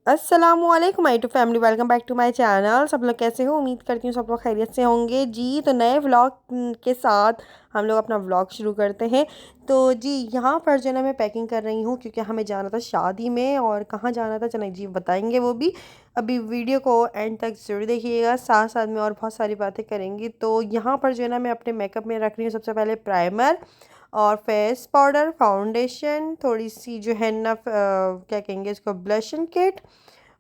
अस्सलामुअलैकुम my two family, welcome back to my channel. सब लोग कैसे हो? उम्मीद करती हूँ सब लोग खैरियत से होंगे जी। तो नए व्लॉग के साथ हम लोग अपना व्लॉग शुरू करते हैं। तो जी यहाँ पर जो है ना मैं पैकिंग कर रही हूँ क्योंकि हमें जाना था शादी में। और कहाँ जाना था चलो जी बताएंगे वो भी। अभी वीडियो को एंड तक जरूर देखिएगा, साथ साथ में और बहुत सारी बातें करेंगी। तो यहाँ पर जो है ना मैं अपने मेकअप में रख रही हूँ सबसे पहले प्राइमर और फेस पाउडर, फाउंडेशन, थोड़ी सी जो है ना क्या कहेंगे इसको, ब्लशन किट,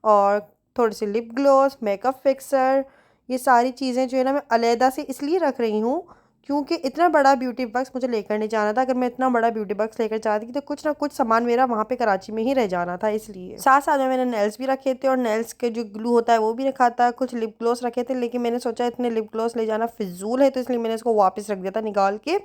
और थोड़ी सी लिप ग्लॉस, मेकअप फिक्सर। ये सारी चीज़ें जो है ना मैं अलहदा से इसलिए रख रही हूँ क्योंकि इतना बड़ा ब्यूटी बॉक्स मुझे लेकर नहीं जाना था। अगर मैं इतना बड़ा ब्यूटी बॉक्स लेकर जाती तो कुछ ना कुछ सामान मेरा वहाँ पे कराची में ही रह जाना था। इसलिए साथ साथ में मैंने नेल्स भी रखे थे और नेल्स के जो ग्लू होता है वो भी रखा था। कुछ लिप ग्लॉस रखे थे लेकिन मैंने सोचा इतने लिप ग्लॉस ले जाना फिजूल है, तो इसलिए मैंने इसको वापस रख दिया था निकाल के।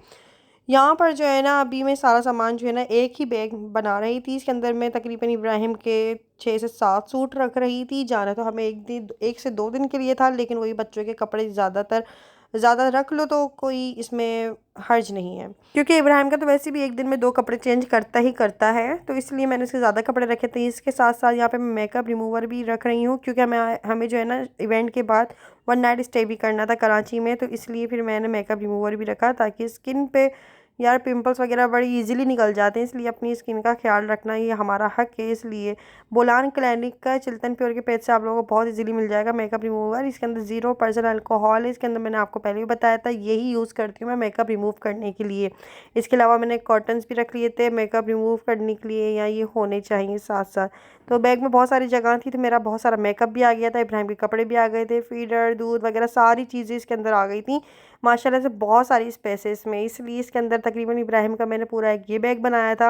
यहाँ पर जो है ना अभी मैं सारा सामान जो है ना एक ही बैग बना रही थी। इसके अंदर मैं तकरीबन इब्राहिम के 6 से 7 सूट रख रही थी। जाना तो हमें एक से दो दिन के लिए था, लेकिन वही बच्चों के कपड़े ज़्यादा रख लो तो कोई इसमें हर्ज नहीं है, क्योंकि इब्राहिम का तो वैसे भी एक दिन में 2 कपड़े चेंज करता ही करता है। तो इसलिए मैंने उसके ज़्यादा कपड़े रखे थे। इसके साथ साथ यहाँ पे मैं मेकअप रिमूवर भी रख रही हूँ क्योंकि हमें जो है ना इवेंट के बाद 1 नाइट स्टे भी करना था कराची में। तो इसलिए फिर मैंने मेकअप रिमूवर भी रखा ताकि स्किन पे यार पिंपल्स वगैरह बड़ी इजीली निकल जाते हैं। इसलिए अपनी स्किन का ख्याल रखना ये हमारा हक है। इसलिए बोलान क्लिनिक का चिल्तन प्योर के पेज से आप लोगों को बहुत इजीली मिल जाएगा मेकअप रिमूवर। इसके अंदर 0% अल्कोहल है। इसके अंदर मैंने आपको पहले भी बताया था, यही यूज़ करती हूँ मैं मेकअप रिमूव करने के लिए। इसके अलावा मैंने कॉटन्स भी रख लिए थे मेकअप रिमूव करने के लिए, या ये होने चाहिए साथ साथ। तो बैग में बहुत सारी जगह थी तो मेरा बहुत सारा मेकअप भी आ गया था, इब्राहिम के कपड़े भी आ गए थे, फीडर, दूध वगैरह सारी चीज़ें इसके अंदर आ गई थी माशाल्लाह से, बहुत सारी स्पेसेस में। इसलिए इसके अंदर तकरीबन इब्राहिम का मैंने पूरा एक ये बैग बनाया था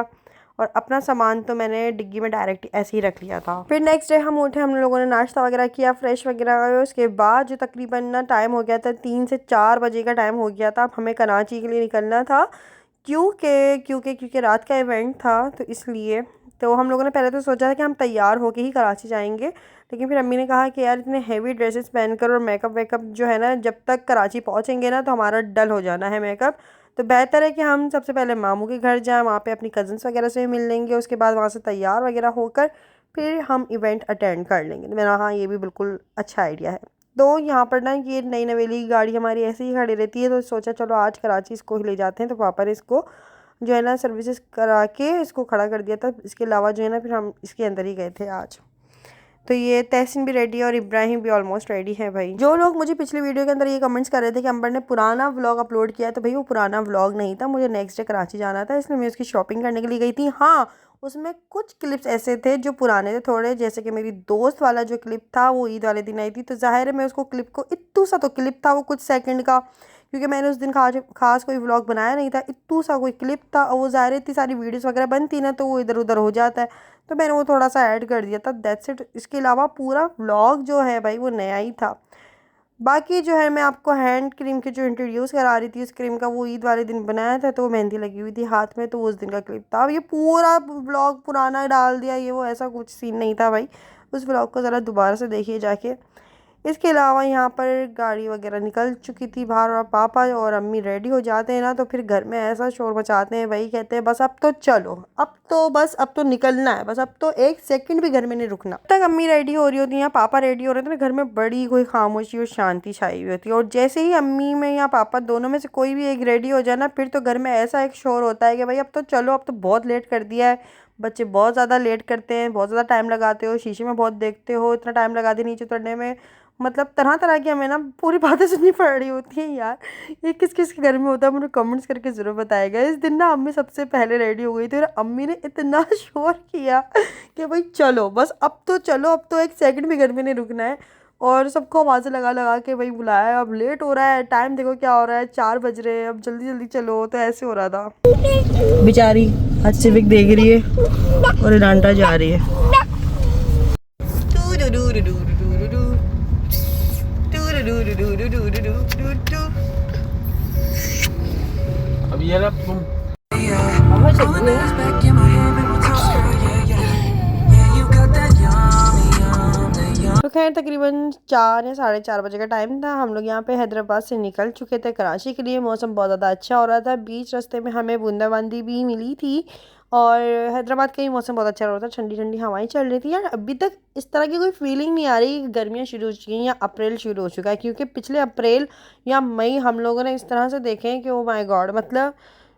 और अपना सामान तो मैंने डिग्गी में डायरेक्ट ऐसे ही रख लिया था। फिर नेक्स्ट डे हम उठे, हम लोगों ने नाश्ता वगैरह किया, फ्रेश वगैरह हुए। उसके बाद जो तकरीबन ना टाइम हो गया था 3 से 4 बजे का टाइम हो गया था। अब हमें कराची के लिए निकलना था क्योंकि रात का इवेंट था, तो इसलिए तो हम लोगों ने पहले तो सोचा था कि हम तैयार होके ही कराची जाएंगे, लेकिन फिर अम्मी ने कहा कि यार इतने हेवी ड्रेसेस पहनकर और मेकअप वेकअप जो है ना जब तक कराची पहुंचेंगे ना तो हमारा डल हो जाना है मेकअप। तो बेहतर है कि हम सबसे पहले मामू के घर जाएं, वहाँ पे अपनी कज़न्स वगैरह से भी मिल लेंगे, उसके बाद वहाँ से तैयार वगैरह होकर फिर हम इवेंट अटेंड कर लेंगे। तो मैंने हाँ ये भी बिल्कुल अच्छा आइडिया है। तो यहाँ पर ना ये नई नवेली की गाड़ी हमारी ऐसे ही खड़ी रहती है, तो सोचा चलो आज कराची इसको ही ले जाते हैं। तो पापा ने इसको जो है ना सर्विसेज करा के इसको खड़ा कर दिया था। इसके अलावा जो है ना फिर हम इसके अंदर ही गए थे आज। तो ये तहसीन भी रेडी है और इब्राहिम भी ऑलमोस्ट रेडी है। भाई जो लोग मुझे पिछली वीडियो के अंदर ये कमेंट्स कर रहे थे कि अंबर ने पुराना व्लॉग अपलोड किया है, तो भाई वो पुराना व्लॉग नहीं था, मुझे नेक्स्ट डे कराची जाना था इसलिए मैं उसकी शॉपिंग करने के लिए गई थी। हाँ उसमें कुछ क्लिप्स ऐसे थे जो पुराने थे थोड़े, जैसे कि मेरी दोस्त वाला जो क्लिप था वो ईद वाले दिन आई थी, तो जाहिर है मैं उसको क्लिप को, इत्तू सा तो क्लिप था वो कुछ सेकंड का, क्योंकि मैंने उस दिन खास कोई व्लॉग बनाया नहीं था, इत्तू सा कोई क्लिप था और वो ज़ाहिर इतनी सारी वीडियोस वगैरह बनती ना तो वो इधर उधर हो जाता है, तो मैंने वो थोड़ा सा ऐड कर दिया था, दैट्स इट। इसके अलावा पूरा व्लॉग जो है भाई वो नया ही था। बाकी जो है मैं आपको हैंड क्रीम की जो इंट्रोड्यूस करा रही थी, उस क्रीम का वो ईद वाले दिन बनाया था, तो वो मेहंदी लगी हुई थी हाथ में, तो वो उस दिन का क्लिप था। अब ये पूरा व्लॉग पुराना डाल दिया, ये वो ऐसा कुछ सीन नहीं था भाई। उस व्लॉग को ज़रा दोबारा से देखिए जाके। इसके अलावा यहाँ पर गाड़ी वगैरह निकल चुकी थी बाहर और पापा और अम्मी रेडी हो जाते हैं ना तो फिर घर में ऐसा शोर मचाते हैं, वही कहते हैं बस अब तो चलो, अब तो निकलना है, बस अब तो एक सेकंड भी घर में नहीं रुकना। तब तक अम्मी रेडी हो रही होती हैं या पापा रेडी हो रहे थे ना, घर में बड़ी कोई खामोशी और शांति छाई हुई होती है। और जैसे ही अम्मी में या पापा दोनों में से कोई भी एक रेडी हो जाए ना, फिर तो घर में ऐसा एक शोर होता है कि भाई अब तो चलो, अब तो बहुत लेट कर दिया है। बच्चे बहुत ज़्यादा लेट करते हैं, बहुत ज़्यादा टाइम लगाते हो, शीशे में बहुत देखते हो, इतना टाइम लगा दे नीचे उतरने में, मतलब तरह तरह की हमें ना पूरी बातें सुननी पड़ रही होती हैं यार। ये किस किस के घर में होता है मुझे कमेंट्स करके ज़रूर बताएगा। इस दिन ना अम्मी सबसे पहले रेडी हो गई थी और अम्मी ने इतना शोर किया कि भाई चलो बस अब तो चलो, अब तो एक सेकंड भी घर में नहीं रुकना है। और सबको आवाज़ें लगा लगा के भाई बुलाया, अब लेट हो रहा है, टाइम देखो क्या हो रहा है, 4 बज रहे हैं, अब जल्दी जल्दी चलो, तो ऐसे हो रहा था। बेचारी आज सिविक देख रही है और डांटा जा रही है। अब ये ना तुम तो खैर तकरीबन 4 या 4:30 बजे का टाइम था। हम लोग यहाँ पे हैदराबाद से निकल चुके थे कराची के लिए। मौसम बहुत ज़्यादा अच्छा हो रहा था, बीच रास्ते में हमें बूंदाबांदी भी मिली थी और हैदराबाद का भी मौसम बहुत अच्छा हो रहा था, ठंडी ठंडी हवाएं चल रही थी यार। अभी तक इस तरह की कोई फीलिंग नहीं आ रही कि गर्मियाँ शुरू हो चुकी हैं या अप्रैल शुरू हो चुका है, क्योंकि पिछले अप्रैल या मई हम लोगों ने इस तरह से देखे हैं कि ओ माय गॉड, मतलब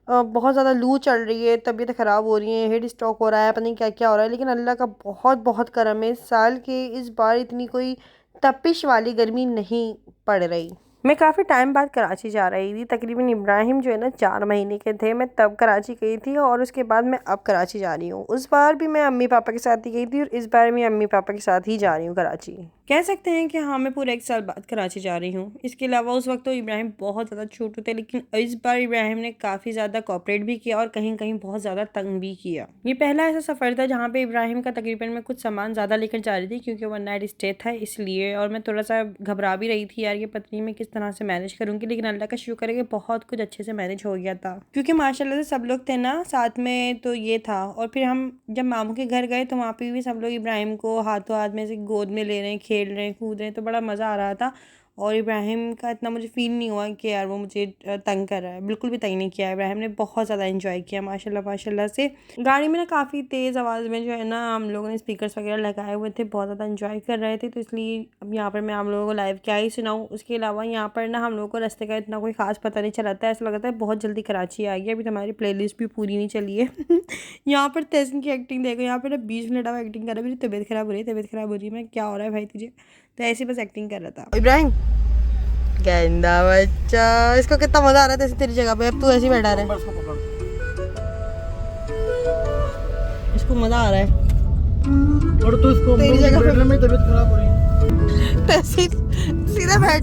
बहुत ज़्यादा लू चल रही है, तबीयत ख़राब हो रही है, हेड स्ट्रोक हो रहा है, पता नहीं क्या क्या हो रहा है। लेकिन अल्लाह का बहुत बहुत करम है इस साल के, इस बार इतनी कोई तपिश वाली गर्मी नहीं पड़ रही। मैं काफ़ी टाइम बाद कराची जा रही थी, तकरीबन इब्राहिम जो है ना 4 महीने के थे, मैं तब कराची गई थी और उसके बाद मैं अब कराची जा रही हूँ। उस बार भी मैं अम्मी पापा के साथ ही गई थी और इस बार मैं अम्मी पापा के साथ ही जा रही हूँ कराची। कह सकते हैं कि हाँ, मैं पूरे 1 साल बाद कराची जा रही हूँ। इसके अलावा उस वक्त तो इब्राहिम बहुत ज़्यादा छोटे थे, लेकिन इस बार इब्राहिम ने काफ़ी ज़्यादा कोऑपरेट भी किया और कहीं कहीं बहुत ज़्यादा तंग भी किया। ये पहला ऐसा सफ़र था जहाँ पे इब्राहिम का तकरीबन मैं कुछ सामान ज़्यादा लेकर जा रही थी, क्योंकि 1 नाइट स्टे था इसलिए, और मैं थोड़ा सा घबरा भी रही थी यार, ये पता नहीं मैं किस तरह से मैनेज करूँगी। लेकिन अल्लाह का शुक्र है कि बहुत कुछ अच्छे से मैनेज हो गया था, क्योंकि माशाल्लाह से सब लोग थे ना साथ में, तो ये था। और फिर हम जब मामू के घर गए तो वहाँ पे भी सब लोग इब्राहिम को हाथों हाथ में से गोद में ले रहे हैं, खेल रहे हैं, कूद रहे हैं, तो बड़ा मज़ा आ रहा था। और इब्राहिम का इतना मुझे फ़ील नहीं हुआ कि यार वो मुझे तंग कर रहा है, बिल्कुल भी तंग नहीं किया। इब्राहिम ने बहुत ज़्यादा एंजॉय किया माशाल्लाह माशाल्लाह से। गाड़ी में ना काफ़ी तेज़ आवाज़ में जो है ना हम लोगों ने स्पीकर्स वगैरह लगाए हुए थे, बहुत ज़्यादा एंजॉय कर रहे थे, तो इसलिए अब यहाँ पर मैं आप लोगों को लाइव क्या ही सुनाऊँ। उसके अलावा यहाँ पर ना हम लोगों को रास्ते का इतना कोई ख़ास पता नहीं चला था, ऐसा लगता है बहुत जल्दी कराची आ गया। अभी तो हमारी प्ले लिस्ट भी पूरी नहीं चली है। यहाँ पर तहसीन की एक्टिंग देखो, यहाँ पर ना 20 मिनट अब एक्टिंग कर रहा है, मेरी तबीयत ख़राब हो रही है, तबीयत ख़राब हो रही है, मैं क्या हो रहा है भाई तुझे, तो ऐसे बस एक्टिंग कर रहा था। इब्राहिम गेंदा बच्चा, इसको कितना मजा आ रहा था ऐसे तेरी जगह पे, अब तू ऐसे ही बैठा रहा है, इसको मजा आ रहा है और तू इसको तेरी जगह पे, मेरी तबीयत खराब हो रही है, तो सीधा बैठ।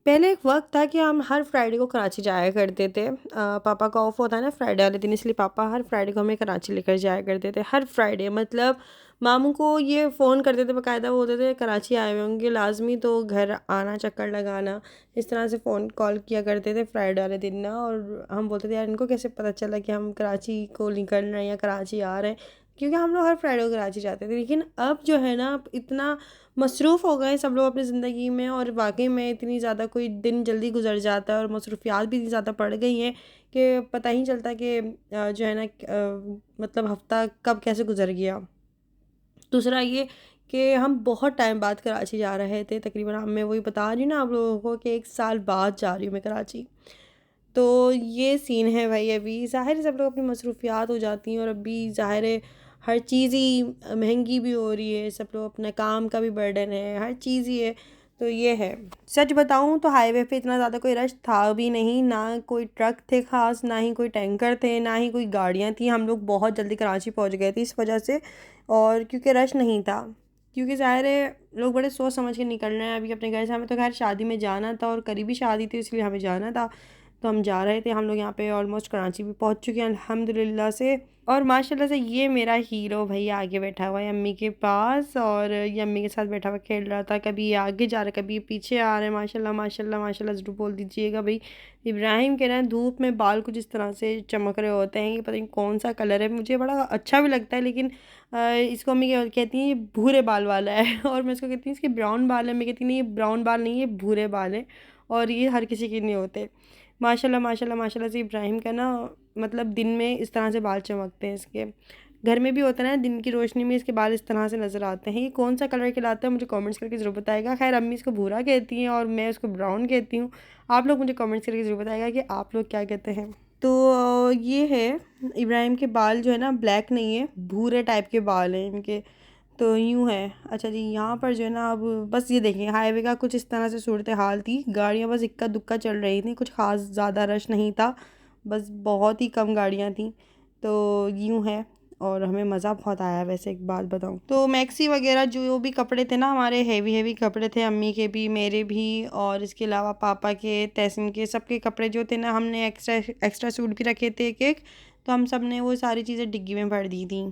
पहले एक वक्त था कि हम हर फ्राइडे को कराची जाया करते थे। पापा का ऑफ होता है ना फ्राइडे वाले दिन, इसलिए पापा हर फ्राइडे को हमें कराची लेकर जाया करते थे। हर फ्राइडे मतलब मामू को ये फ़ोन करते थे बाकायदा, वो होते थे कराची आए हुए होंगे लाजमी, तो घर आना, चक्कर लगाना, इस तरह से फ़ोन कॉल किया करते थे फ्राइडे वाले दिन ना। और हम बोलते थे यार इनको कैसे पता चला कि हम कराची को निकल रहे हैं या कराची आ रहे हैं, क्योंकि हम लोग हर फ्राइडे को कराची जाते थे। लेकिन अब जो है ना इतना मसरूफ़ हो गए सब लोग अपनी ज़िंदगी में, और वाकई में इतनी ज़्यादा कोई दिन जल्दी गुजर जाता है और मसरूफियात भी इतनी ज़्यादा बढ़ गई हैं कि पता ही नहीं चलता कि जो है ना मतलब हफ़्ता कब कैसे गुजर गया। दूसरा ये कि हम बहुत टाइम बाद कराची जा रहे थे, तकरीबन मैं वही बता रही हूँ ना आप लोगों को कि 1 साल बाद जा रही हूँ मैं कराची। तो ये सीन है भाई। अभी ज़ाहिर है सब लोग अपनी मसरूफियात हो जाती हैं, और अभी ज़ाहिर है हर चीज़ ही महंगी भी हो रही है, सब लोग अपना काम का भी बर्डन है, हर चीज़ ही है। तो ये है, सच बताऊँ तो हाईवे पे इतना ज़्यादा कोई रश था भी नहीं, ना कोई ट्रक थे ख़ास, ना ही कोई टैंकर थे, ना ही कोई गाड़ियाँ थी। हम लोग बहुत जल्दी कराची पहुँच गए थे इस वजह से, और क्योंकि रश नहीं था, क्योंकि ज़ाहिर है लोग बड़े सोच समझ के निकल रहे हैं अभी अपने घर से। हमें तो खैर शादी में जाना था और करीबी शादी थी, इसलिए हमें जाना था, तो हम जा रहे थे। हम लोग यहाँ पे ऑलमोस्ट कराची भी पहुँच चुके हैं अल्हम्दुलिल्लाह से। और माशाल्लाह से ये मेरा हीरो भैया आगे बैठा हुआ है अम्मी के पास, और ये अम्मी के साथ बैठा हुआ खेल रहा था, कभी ये आगे जा रहा है कभी ये पीछे आ रहा है। माशाल्लाह माशाल्लाह माशाल्लाह ज़रूर बोल दीजिएगा भाई। इब्राहिम के ना धूप में बाल कुछ इस तरह से चमक रहे होते हैं, ये पता नहीं कौन सा कलर है, मुझे बड़ा अच्छा भी लगता है, लेकिन इसको अम्मी कहती हैं ये भूरे बाल वाला है और मैं इसको कहती हूँ इसके ब्राउन बाल है। मैं कहती नहीं, ये ब्राउन बाल नहीं, ये भूरे बाल है, और ये हर किसी के नहीं होते। माशाल्लाह माशाल्लाह माशाल्लाह से इब्राहिम का ना मतलब दिन में इस तरह से बाल चमकते हैं। इसके घर में भी होता है ना, दिन की रोशनी में इसके बाल इस तरह से नज़र आते हैं। ये कौन सा कलर खिलाता है मुझे कमेंट्स करके ज़रूर बताएगा। खैर अम्मी इसको भूरा कहती हैं और मैं उसको ब्राउन कहती हूँ। आप लोग मुझे कमेंट्स करके ज़रूर बताएगा कि आप लोग क्या कहते हैं। तो ये है, इब्राहिम के बाल जो है ना ब्लैक नहीं है, भूरे टाइप के बाल हैं इनके, तो यूँ है। अच्छा जी, यहाँ पर जो है ना अब बस ये देखें हाईवे का कुछ इस तरह से सूरत हाल थी। गाड़ियाँ बस इक्का दुक्का चल रही थी, कुछ ख़ास ज़्यादा रश नहीं था, बस बहुत ही कम गाड़ियाँ थी। तो यूँ है, और हमें मज़ा बहुत आया। वैसे एक बात बताऊँ तो मैक्सी वगैरह जो भी कपड़े थे ना हमारे, हेवी हेवी कपड़े थे, अम्मी के भी मेरे भी, और इसके अलावा पापा के, तहसीन के, सबके कपड़े जो थे ना, हमने एक्स्ट्रा सूट भी रखे थे एक एक, तो हम सब ने वो सारी चीज़ें डिग्गी में भर दी थी।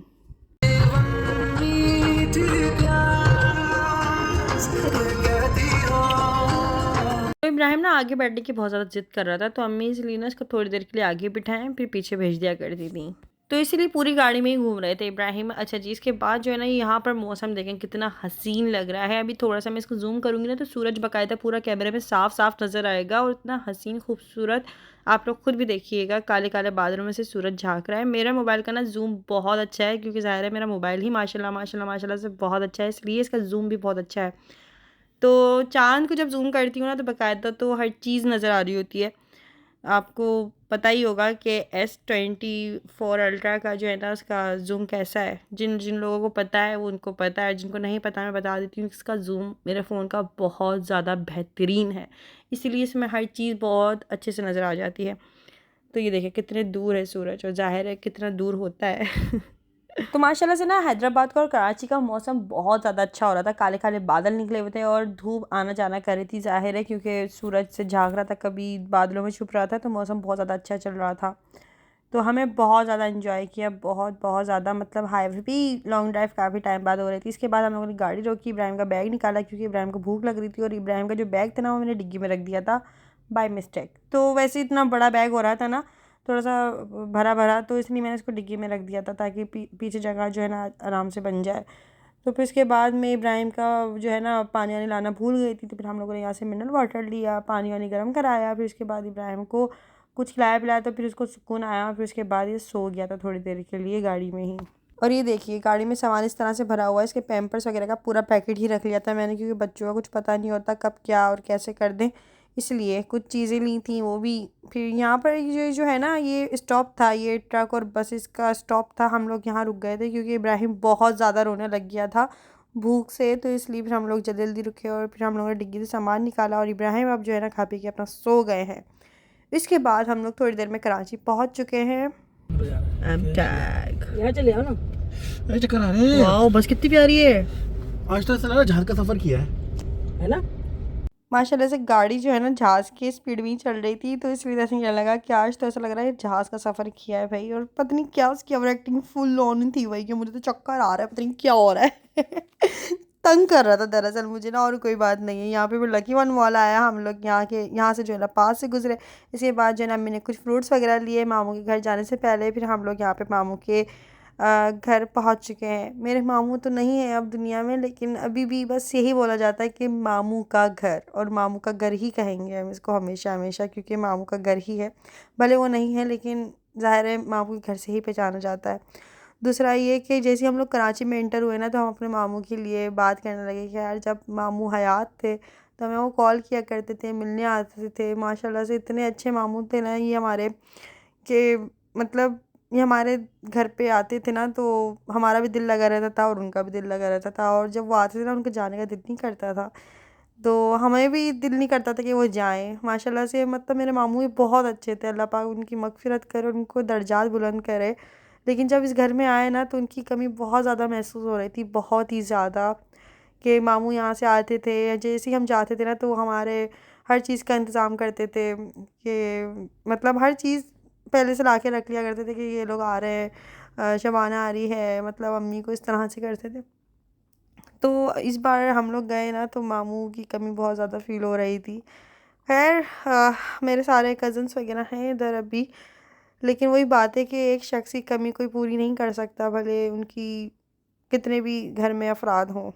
तो इब्राहिम ना आगे बैठने की बहुत ज़्यादा जिद कर रहा था, तो अम्मी इसलिए ना इसको थोड़ी देर के लिए आगे बिठाएं फिर पीछे भेज दिया करती थी। तो इसीलिए पूरी गाड़ी में ही घूम रहे थे इब्राहिम। अच्छा जी, इसके बाद जो है ना यहाँ पर मौसम देखें कितना हसीन लग रहा है। अभी थोड़ा-सा मैं इसको ज़ूम करूँगी ना तो सूरज बाकायदा पूरा कैमरे में साफ-साफ नज़र आएगा और इतना हसीन खूबसूरत। आप लोग खुद भी देखिएगा, काले-काले बादलों में से सूरज झाँक रहा है। मेरा मोबाइल का ना ज़ूम बहुत अच्छा है क्योंकि ज़ाहिर है मेरा मोबाइल ही माशाल्लाह, माशाल्लाह, माशाल्लाह से बहुत अच्छा है, इसलिए इसका ज़ूम भी बहुत अच्छा है। तो चाँद को जब ज़ूम करती हूँ ना तो बाकायदा तो हर चीज़ नज़र आ रही होती है। आपको पता ही होगा कि S24 अल्ट्रा का जो है ना उसका ज़ूम कैसा है। जिन जिन लोगों को पता है वो उनको पता है, जिनको नहीं पता मैं बता देती हूँ, इसका ज़ूम मेरे फ़ोन का बहुत ज़्यादा बेहतरीन है। इसीलिए इसमें हर चीज़ बहुत अच्छे से नज़र आ जाती है। तो ये देखिए कितने दूर है सूरज और ज़ाहिर है कितना दूर होता है। तो माशाल्लाह से ना हैदराबाद का और कराची का मौसम बहुत ज़्यादा अच्छा हो रहा था। काले-काले बादल निकले हुए थे और धूप आना-जाना कर रही थी, ज़ाहिर है क्योंकि सूरज से झाँक रहा था, कभी बादलों में छुप रहा था, तो मौसम बहुत ज़्यादा अच्छा चल रहा था। तो हमें बहुत ज़्यादा एंजॉय किया, बहुत ज़्यादा, मतलब हाईवे पे ही लॉन्ग ड्राइव काफ़ी टाइम बाद हो रही थी। इसके बाद हम लोगों ने गाड़ी रोकी, इब्राहिम का बैग निकाला क्योंकि इब्राहिम को भूख लग रही थी और इब्राहिम का जो बैग था ना वो मैंने डिग्गी में रख दिया था बाय मिस्टेक। तो वैसे इतना बड़ा बैग हो रहा था ना, थोड़ा-सा भरा-भरा, तो इसलिए मैंने इसको डिग्गी में रख दिया था ताकि पीछे जगह जो है ना आराम से बन जाए। तो फिर इसके बाद में इब्राहिम का जो है ना पानी-वानी लाना भूल गई थी, तो फिर हम लोगों ने यहाँ से मिनरल वाटर लिया, पानी-वानी गर्म कराया, फिर उसके बाद इब्राहिम को कुछ खिलाया-पिलाया तो फिर उसको सुकून आया। फिर उसके बाद ये सो गया था थोड़ी देर के लिए गाड़ी में ही। और ये देखिए गाड़ी में सामान इस तरह से भरा हुआ है, इसके पैम्पर्स वगैरह का पूरा पैकेट ही रख लिया था मैंने क्योंकि बच्चों का कुछ पता नहीं होता कब क्या और कैसे कर दें, इसलिए कुछ चीज़ें ली थी वो भी। फिर यहाँ पर ये जो है ना ये स्टॉप था, ये ट्रक और बसेस का स्टॉप था, हम लोग यहाँ रुक गए थे क्योंकि इब्राहिम बहुत ज़्यादा रोने लग गया था भूख से, तो इसलिए फिर हम लोग जल्दी जल्दी रुके और फिर हम लोगों ने डिग्गी से सामान निकाला और इब्राहिम अब जो है ना खा पी के अपना सो गए हैं। इसके बाद हम लोग थोड़ी देर में कराची पहुंच चुके हैं। यहाँ चले आओ ना, चक्कर आ रहे हैं। वाओ बस कितनी प्यारी है, आज तो ऐसा लग रहा है जहाज का सफर किया है ना। माशाल्लाह से गाड़ी जो है ना जहाज़ की स्पीड में ही चल रही थी, तो इस वजह से क्या लगा कि आज तो ऐसा लग रहा है जहाज़ का सफ़र किया है भाई। और पता नहीं क्या उसकी ओवर एक्टिंग फुल ऑन थी भाई कि मुझे तो चक्कर आ रहा है, पता नहीं क्या हो रहा है। तंग कर रहा था दरअसल मुझे ना, और कोई बात नहीं है। यहाँ पे भी लकी वन वाला आया, हम लोग यहाँ से जो है ना पास से गुजरे। इसके बाद जो है ना मैंने कुछ फ्रूट्स वगैरह लिए मामू के घर जाने से पहले, फिर हम लोग यहाँ पे मामू के घर पहुँच चुके हैं। मेरे मामू तो नहीं है अब दुनिया में, लेकिन अभी भी बस यही बोला जाता है कि मामू का घर, और मामू का घर ही कहेंगे हम इसको हमेशा हमेशा क्योंकि मामू का घर ही है। भले वो नहीं है लेकिन ज़ाहिर है मामू के घर से ही पहचाना जाता है। दूसरा ये कि जैसे हम लोग कराची में एंटर हुए ना तो हम अपने मामू के लिए बात करने लगे कि यार जब मामू हयात थे तो हमें वो कॉल किया करते थे, मिलने आते थे। माशाल्लाह से इतने अच्छे मामू थे ना ये हमारे, कि मतलब ये हमारे घर पे आते थे ना तो हमारा भी दिल लगा रहता था और उनका भी दिल लगा रहता था। और जब वो आते थे ना उनके जाने का दिल नहीं करता था, तो हमें भी दिल नहीं करता था कि वो जाएं। माशाल्लाह से मतलब मेरे मामू भी बहुत अच्छे थे, अल्लाह पाक उनकी मगफिरत करे, उनको दर्जात बुलंद करे। लेकिन जब इस घर में आए ना तो उनकी कमी बहुत ज़्यादा महसूस हो रही थी, बहुत ही ज़्यादा। कि मामू यहाँ से आते थे, जैसे ही हम जाते थे ना तो हमारे हर चीज़ का इंतज़ाम करते थे, कि मतलब हर चीज़ पहले से ला के रख लिया करते थे कि ये लोग आ रहे हैं, शबाना आ रही है, मतलब अम्मी को इस तरह से करते थे। तो इस बार हम लोग गए ना तो मामू की कमी बहुत ज़्यादा फ़ील हो रही थी। खैर मेरे सारे कज़न्स वगैरह हैं इधर अभी, लेकिन वही बात है कि एक शख्स की कमी कोई पूरी नहीं कर सकता, भले उनकी कितने भी घर में अफराद हों।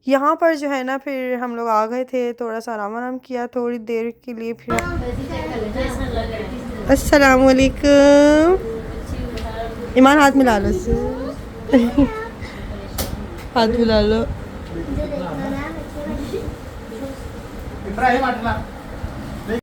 यहाँ पर जो है ना फिर हम लोग आ गए थे, थोड़ा सा आराम आराम किया थोड़ी देर के लिए, फिर अस्सलाम वालेकुम। ईमान हाथ मिला लो इससे। हाथ मिला लो।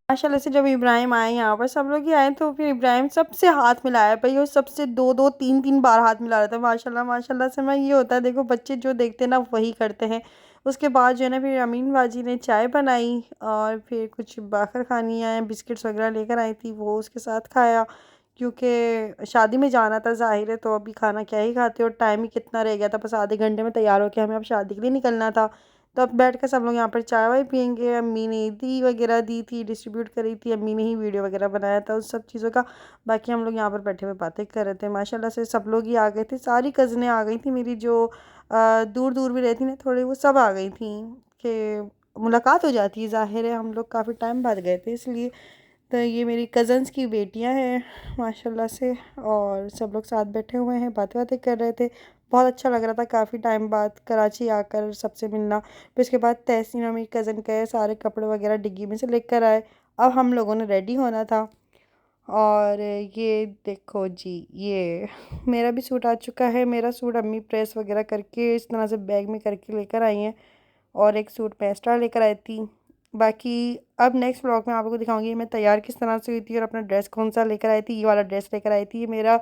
माशाल्लाह से जब इब्राहिम आए यहाँ पर सब लोग ही आए तो फिर इब्राहिम सबसे हाथ मिलाया भाई, और सबसे दो दो तीन तीन बार हाथ मिला रहा था। माशाल्लाह माशाल्लाह से मैं ये होता है, देखो बच्चे जो देखते हैं ना वही करते हैं। उसके बाद जो है ना फिर अमीन बाजी ने चाय बनाई और फिर कुछ बाखर खानियाँ बिस्किट्स वगैरह लेकर आई थी, वो उसके साथ खाया क्योंकि शादी में जाना था ज़ाहिर है, तो अभी खाना क्या ही खाते और टाइम ही कितना रह गया था, बस आधे घंटे में तैयार होकर हमें अब शादी के लिए निकलना था। तो अब बैठ कर सब लोग यहाँ पर चाय वाय पियेंगे। अम्मी ने ईदी वगैरह दी थी, डिस्ट्रीब्यूट करी थी, अम्मी ने ही वीडियो वगैरह बनाया था उस सब चीज़ों का। बाकी हम लोग यहाँ पर बैठे हुए बातें कर रहे थे। माशाल्लाह से सब लोग ही आ गए थे, सारी कज़नें आ गई थी मेरी, जो दूर दूर भी रहती ना थोड़ी, वो सब आ गई थी कि मुलाकात हो जाती है। ज़ाहिर है हम लोग काफ़ी टाइम बाद गए थे इसलिए, तो ये मेरी कज़न्स की बेटियां हैं माशाल्लाह से, और सब लोग साथ बैठे हुए हैं, बातें बातें कर रहे थे। बहुत अच्छा लग रहा था काफ़ी टाइम बाद कराची आकर सबसे मिलना। फिर उसके बाद तहसीन और मेरी कज़न गए, सारे कपड़े वगैरह डिग्गी में से लेकर आए। अब हम लोगों ने रेडी होना था। और ये देखो जी, ये मेरा भी सूट आ चुका है। मेरा सूट अम्मी प्रेस वगैरह करके इस तरह से बैग में करके लेकर आई हैं, और एक सूट मैं एक्स्ट्रा लेकर आई थी। बाकी अब नेक्स्ट व्लॉग में आपको दिखाऊंगी मैं तैयार किस तरह से हुई थी और अपना ड्रेस कौन सा लेकर आई थी। ये वाला ड्रेस लेकर आई थी, ये मेरा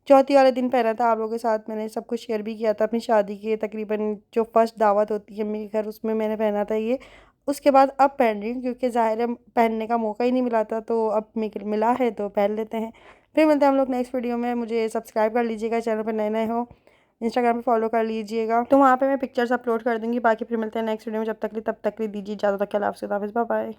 चौथी वाले दिन पहना था। आप लोगों के साथ मैंने सब कुछ शेयर भी किया था अपनी शादी के, तकरीबन जो फर्स्ट दावत होती है अम्मी के घर, उसमें मैंने पहना था ये। उसके बाद अब पहन रही हूँ क्योंकि ज़ाहिर है पहनने का मौका ही नहीं मिला था, तो अब मिला है तो पहन लेते हैं। फिर मिलते हैं हम लोग नेक्स्ट वीडियो में। मुझे सब्सक्राइब कर लीजिएगा चैनल पर नए नए हो, इंस्टाग्राम पे फॉलो कर लीजिएगा, तो वहाँ पे मैं पिक्चर्स अपलोड कर दूँगी। बाकी फिर मिलते हैं नेक्स्ट वीडियो में। जब तक के लिए तब तक के लिए दीजिए इजाज़त। Bye bye.